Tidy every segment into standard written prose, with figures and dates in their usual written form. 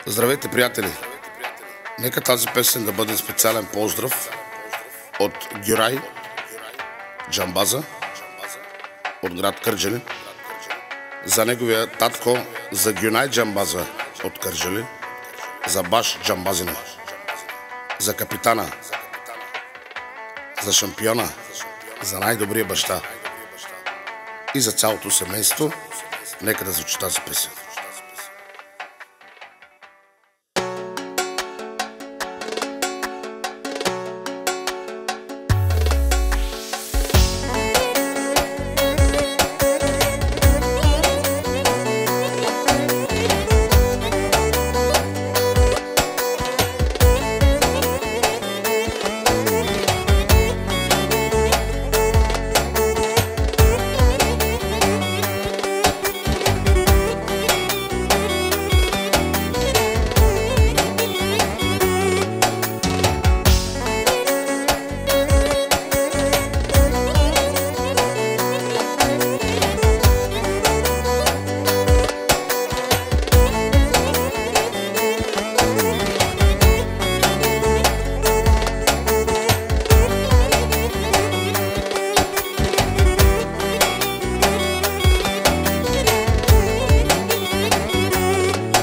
Здравейте, приятели! Нека тази песен да бъде специален поздрав от Гюрай Джамбаза от град Кърджали, за неговия татко, за Гюнай Джамбаза от Кърджали, за баш Джамбазина, за капитана, за шампиона, за най-добрия баща и за цялото семейство. Нека да звучи тази песен.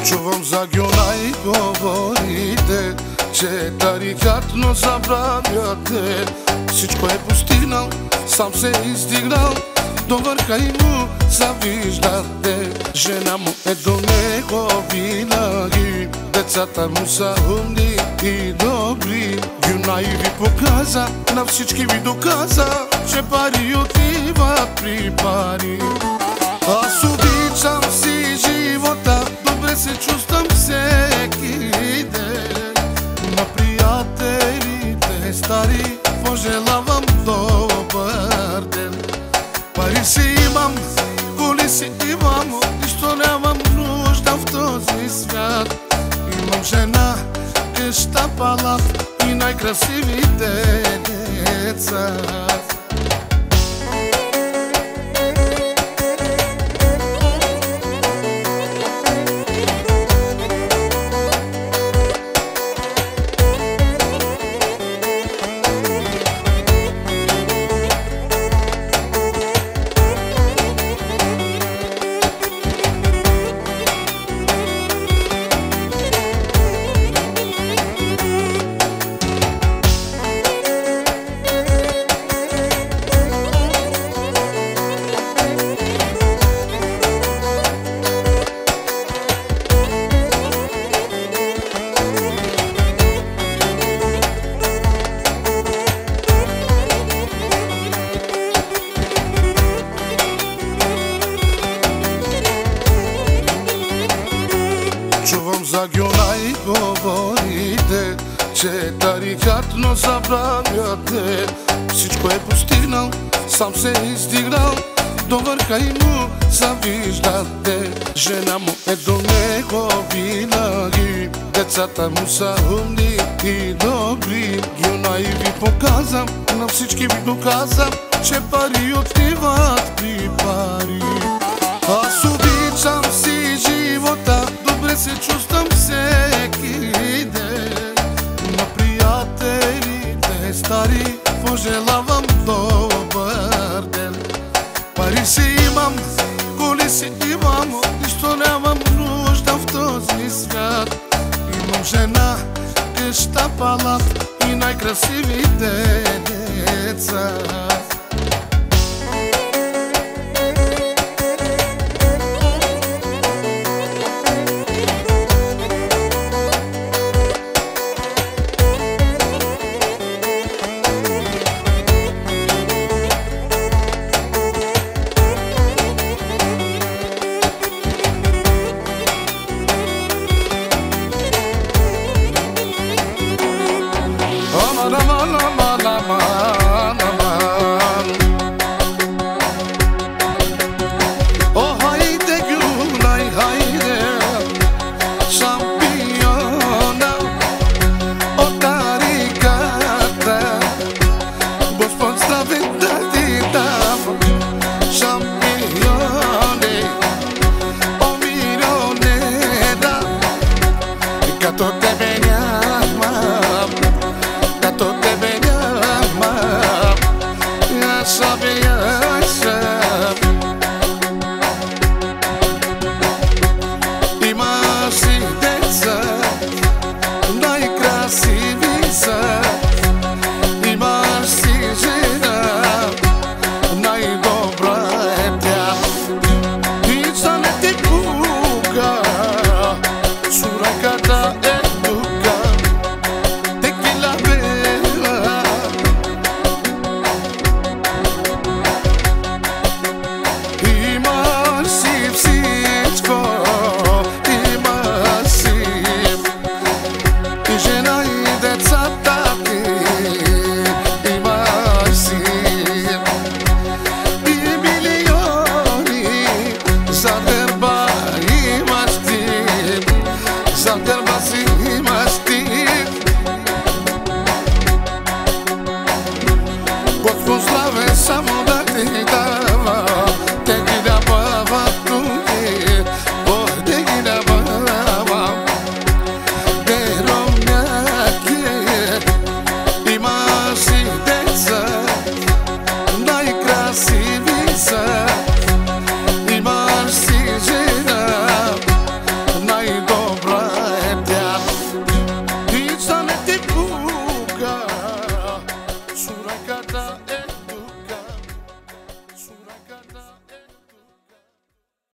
Чувам за Гюнай говорите, че тарикатно забравяте. Всичко е постигнал, сам се е издигнал, до върха и му завиждате. Жена му е до него винаги, децата му са умни и добри. Гюнай ви показа, на всички ви доказа, че пари отиват при пари. Аз обичам си живота, добре се чувствам всеки ден. На приятелите стари пожелавам добър ден. Пари си имам, коли си имам, нищо нямам нужда в този свят. Имам жена, къща, палат и най-красивите деца. Чувам за Гюнай говорите, че тарикатно забравяте. Всичко е постигнал, сам се е издигнал, до върха и му завиждате. Жена му е до него винаги, децата му са умни и добри. Гюнай ви показвам, на всички ви доказвам, че пари отиват при пари. Аз обичам си живота, добре се чувствам всеки ден. На приятелите стари пожелавам добър ден. Пари си имам, коли си имам, нищо нямам нужда в този свят. Имам жена, къща, палат и най-красивите деца.